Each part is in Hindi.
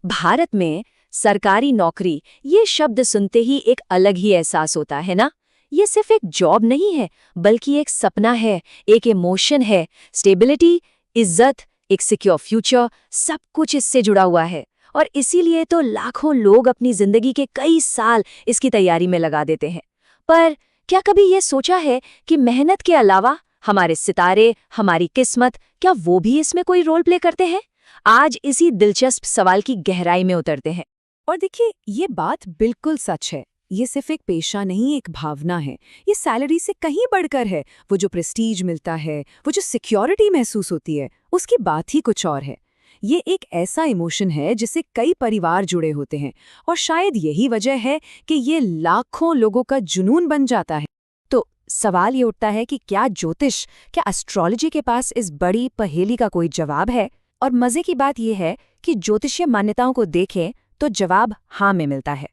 भारत में सरकारी नौकरी ये शब्द सुनते ही एक अलग ही एहसास होता है ना। ये सिर्फ एक जॉब नहीं है, बल्कि एक सपना है, एक इमोशन है। स्टेबिलिटी, इज्जत, एक सिक्योर फ्यूचर, सब कुछ इससे जुड़ा हुआ है। और इसीलिए तो लाखों लोग अपनी जिंदगी के कई साल इसकी तैयारी में लगा देते हैं। पर क्या कभी ये सोचा है कि मेहनत के अलावा हमारे सितारे, हमारी किस्मत, क्या वो भी इसमें कोई रोल प्ले करते हैं? आज इसी दिलचस्प सवाल की गहराई में उतरते हैं। और देखिए, ये बात बिल्कुल सच है। ये सिर्फ एक पेशा नहीं, एक भावना है। ये सैलरी से कहीं बढ़कर है। वो जो प्रेस्टीज मिलता है, वो जो सिक्योरिटी महसूस होती है, उसकी बात ही कुछ और है। ये एक ऐसा इमोशन है जिससे कई परिवार जुड़े होते हैं, और शायद यही वजह है कि ये लाखों लोगों का जुनून बन जाता है। तो सवाल ये उठता है कि क्या ज्योतिष, क्या एस्ट्रोलॉजी के पास इस बड़ी पहेली का कोई जवाब है? और मजे की बात यह है कि ज्योतिषीय मान्यताओं को देखें तो जवाब हाँ में मिलता है।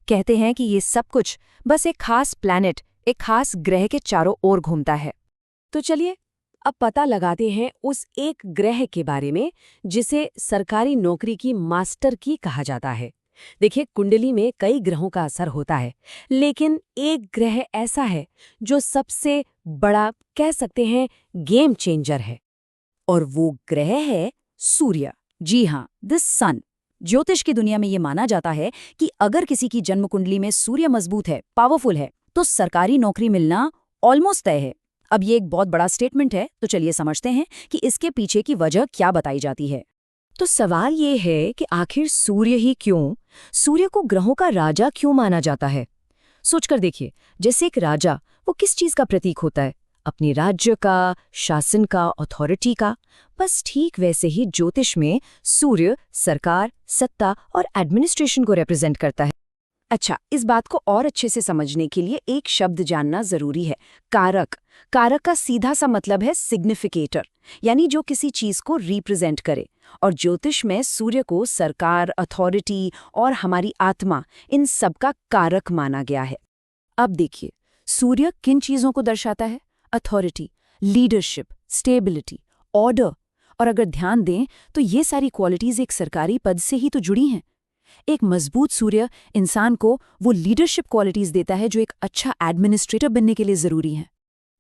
कहते हैं कि ये सब कुछ बस एक खास प्लैनेट, एक खास ग्रह के चारों ओर घूमता है। तो चलिए अब पता लगाते हैं उस एक ग्रह के बारे में जिसे सरकारी नौकरी की मास्टर की कहा जाता है। देखिए, कुंडली में कई ग्रहों का असर होता है, लेकिन एक ग्रह ऐसा है जो सबसे बड़ा, कह सकते हैं, गेम चेंजर है। और वो ग्रह है सूर्य। जी हाँ, द सन। ज्योतिष की दुनिया में ये माना जाता है कि अगर किसी की जन्म कुंडली में सूर्य मजबूत है, पावरफुल है, तो सरकारी नौकरी मिलना ऑलमोस्ट तय है। अब ये एक बहुत बड़ा स्टेटमेंट है, तो चलिए समझते हैं कि इसके पीछे की वजह क्या बताई जाती है। तो सवाल ये है कि आखिर सूर्य ही क्यों, सूर्य को ग्रहों का राजा क्यों माना जाता है? सोचकर देखिए, जैसे एक राजा, वो किस चीज का प्रतीक होता है? अपनी राज्य का, शासन का, अथॉरिटी का। बस ठीक वैसे ही ज्योतिष में सूर्य सरकार, सत्ता और एडमिनिस्ट्रेशन को रिप्रेजेंट करता है। अच्छा, इस बात को और अच्छे से समझने के लिए एक शब्द जानना जरूरी है, कारक। कारक का सीधा सा मतलब है सिग्निफिकेटर, यानी जो किसी चीज को रिप्रेजेंट करे। और ज्योतिष में सूर्य को सरकार, अथॉरिटी और हमारी आत्मा, इन सब का कारक माना गया है। अब देखिए, सूर्य किन चीजों को दर्शाता है? Authority, leadership, stability, order. और अगर ध्यान दें तो ये सारी क्वालिटीज एक सरकारी पद से ही तो जुड़ी हैं। एक मजबूत सूर्य इंसान को वो लीडरशिप क्वालिटीज देता है जो एक अच्छा एडमिनिस्ट्रेटर बनने के लिए जरूरी हैं।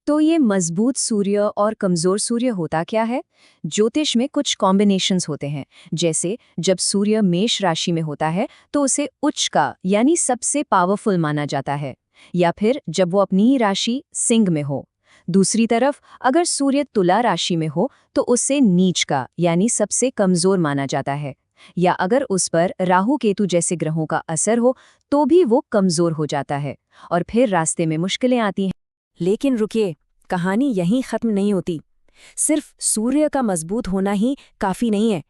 तो ये मजबूत सूर्य और कमजोर सूर्य होता क्या है? ज्योतिष में कुछ कॉम्बिनेशंस होते हैं। जैसे जब सूर्य मेष राशि में होता है तो उसे उच्च का, यानी सबसे पावरफुल माना जाता है। या फिर जब वो अपनी ही राशि सिंह में हो। दूसरी तरफ अगर सूर्य तुला राशि में हो तो उसे नीच का, यानी सबसे कमजोर माना जाता है। या अगर उस पर राहु केतु जैसे ग्रहों का असर हो तो भी वो कमजोर हो जाता है, और फिर रास्ते में मुश्किलें आती हैं। लेकिन रुकिए, कहानी यहीं खत्म नहीं होती। सिर्फ सूर्य का मजबूत होना ही काफी नहीं है।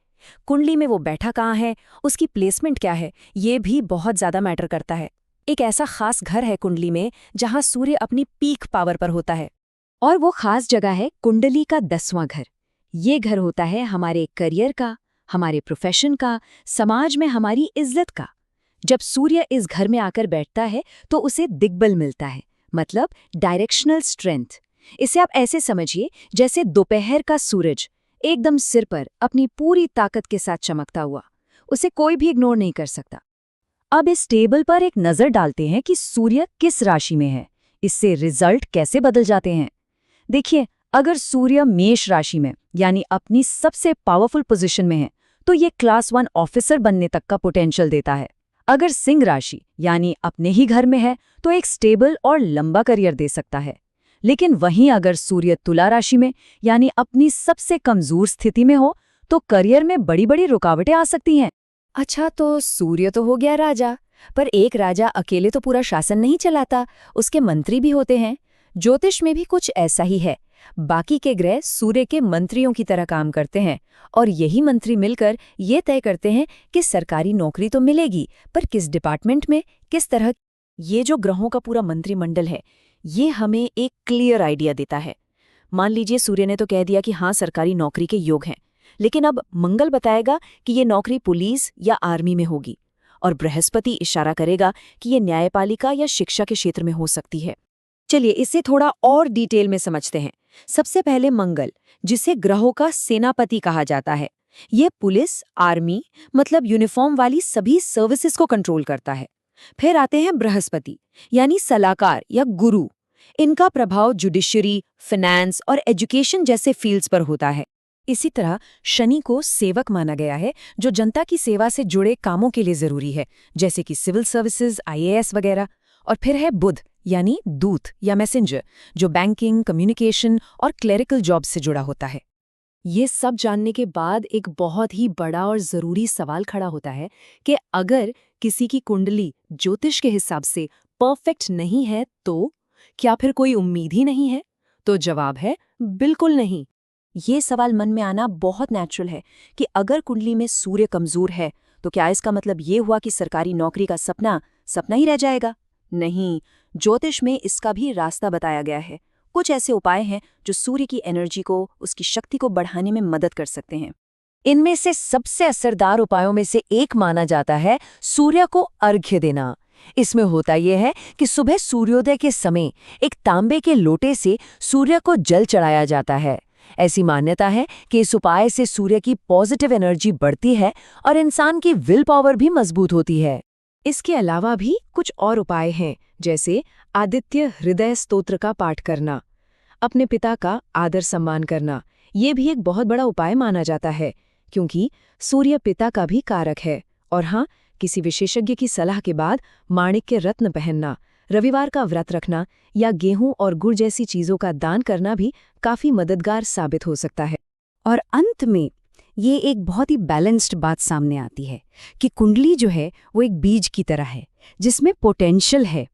कुंडली में वो बैठा कहाँ है, उसकी प्लेसमेंट क्या है, ये भी बहुत ज्यादा मैटर करता है। एक ऐसा खास घर है कुंडली में जहां सूर्य अपनी पीक पावर पर होता है। और वो खास जगह है कुंडली का 10वां घर। ये घर होता है हमारे करियर का, हमारे प्रोफेशन का, समाज में हमारी इज्जत का। जब सूर्य इस घर में आकर बैठता है तो उसे दिग्बल मिलता है, मतलब डायरेक्शनल स्ट्रेंथ। इसे आप ऐसे समझिए जैसे दोपहर का सूरज एकदम सिर पर अपनी पूरी ताकत के साथ चमकता हुआ। उसे कोई भी इग्नोर नहीं कर सकता। अब इस टेबल पर एक नजर डालते हैं कि सूर्य किस राशि में है। इससे रिजल्ट कैसे बदल जाते हैं। देखिए, अगर सूर्य मेष राशि में, यानी अपनी सबसे पावरफुल पोजीशन में है, तो ये क्लास 1 ऑफिसर बनने तक का पोटेंशियल देता है। अगर सिंह राशि, यानी अपने ही घर में है, तो एक स्टेबल और लंबा करियर दे सकता है। लेकिन वहीं अगर सूर्य तुला राशि में, यानी अपनी सबसे कमजोर स्थिति में हो, तो करियर में बड़ी बड़ी रुकावटें आ सकती हैं। अच्छा, तो सूर्य तो हो गया राजा, पर एक राजा अकेले तो पूरा शासन नहीं चलाता, उसके मंत्री भी होते हैं। ज्योतिष में भी कुछ ऐसा ही है। बाकी के ग्रह सूर्य के मंत्रियों की तरह काम करते हैं, और यही मंत्री मिलकर ये तय करते हैं कि सरकारी नौकरी तो मिलेगी, पर किस डिपार्टमेंट में, किस तरह। ये जो ग्रहों का पूरा मंत्रिमंडल है, ये हमें एक क्लियर आइडिया देता है। मान लीजिए सूर्य ने तो कह दिया कि हाँ, सरकारी नौकरी के योग हैं, लेकिन अब मंगल बताएगा कि ये नौकरी पुलिस या आर्मी में होगी, और बृहस्पति इशारा करेगा कि ये न्यायपालिका या शिक्षा के क्षेत्र में हो सकती है। चलिए इसे थोड़ा और डिटेल में समझते हैं। सबसे पहले मंगल, जिसे ग्रहों का सेनापति कहा जाता है। ये पुलिस, आर्मी मतलब यूनिफॉर्म वाली सभी सर्विसेज को कंट्रोल करता है। फिर आते हैं बृहस्पति, यानी सलाहकार या गुरु। इनका प्रभाव जुडिशरी, फाइनेंस और एजुकेशन जैसे फील्ड्स पर होता है। इसी तरह शनि को सेवक माना गया है, जो जनता की सेवा से जुड़े कामों के लिए जरूरी है, जैसे कि सिविल सर्विसेज, आईएएस वगैरह। और फिर है बुध, यानी दूत या मैसेंजर, जो बैंकिंग, कम्युनिकेशन और क्लेरिकल जॉब से जुड़ा होता है। ये सब जानने के बाद एक बहुत ही बड़ा और जरूरी सवाल खड़ा होता है कि अगर किसी की कुंडली ज्योतिष के हिसाब से परफेक्ट नहीं है तो क्या फिर कोई उम्मीद ही नहीं है? तो जवाब है बिल्कुल नहीं। ये सवाल मन में आना बहुत नेचुरल है कि अगर कुंडली में सूर्य कमजोर है तो क्या इसका मतलब ये हुआ कि सरकारी नौकरी का सपना सपना ही रह जाएगा? नहीं, ज्योतिष में इसका भी रास्ता बताया गया है। कुछ ऐसे उपाय हैं जो सूर्य की एनर्जी को, उसकी शक्ति को बढ़ाने में मदद कर सकते हैं। इनमें से सबसे असरदार उपायों में से एक माना जाता है सूर्य को अर्घ्य देना। इसमें होता यह है कि सुबह सूर्योदय के समय एक तांबे के लोटे से सूर्य को जल चढ़ाया जाता है। ऐसी मान्यता है कि इस उपाय से सूर्य की पॉजिटिव एनर्जी बढ़ती है और इंसान की विल पावर भी मजबूत होती है। इसके अलावा भी कुछ और उपाय हैं, जैसे आदित्य हृदय स्तोत्र का पाठ करना, अपने पिता का आदर सम्मान करना। ये भी एक बहुत बड़ा उपाय माना जाता है, क्योंकि सूर्य पिता का भी कारक है। और हाँ, किसी विशेषज्ञ की सलाह के बाद माणिक्य रत्न पहनना, रविवार का व्रत रखना या गेहूं और गुड़ जैसी चीजों का दान करना भी काफी मददगार साबित हो सकता है। और अंत में ये एक बहुत ही बैलेंस्ड बात सामने आती है कि कुंडली जो है वो एक बीज की तरह है जिसमें पोटेंशियल है,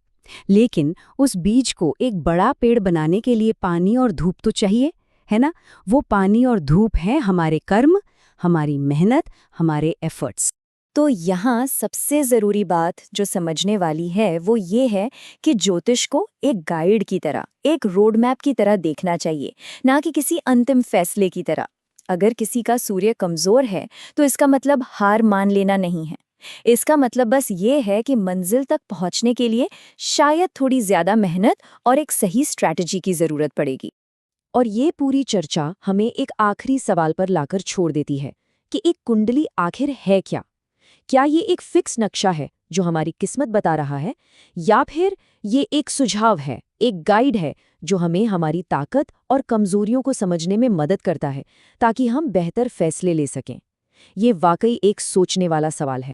लेकिन उस बीज को एक बड़ा पेड़ बनाने के लिए पानी और धूप तो चाहिए, है ना? वो पानी और धूप है हमारे कर्म, हमारी मेहनत, हमारे एफर्ट्स। तो यहाँ सबसे ज़रूरी बात जो समझने वाली है वो ये है कि ज्योतिष को एक गाइड की तरह, एक रोड मैप की तरह देखना चाहिए, ना कि किसी अंतिम फैसले की तरह। अगर किसी का सूर्य कमज़ोर है तो इसका मतलब हार मान लेना नहीं है। इसका मतलब बस ये है कि मंजिल तक पहुँचने के लिए शायद थोड़ी ज़्यादा मेहनत और एक सही स्ट्रैटेजी की ज़रूरत पड़ेगी। और ये पूरी चर्चा हमें एक आखिरी सवाल पर लाकर छोड़ देती है कि एक कुंडली आखिर है क्या? क्या ये एक फिक्स नक्शा है जो हमारी किस्मत बता रहा है, या फिर ये एक सुझाव है, एक गाइड है जो हमें हमारी ताकत और कमजोरियों को समझने में मदद करता है ताकि हम बेहतर फैसले ले सकें? ये वाकई एक सोचने वाला सवाल है।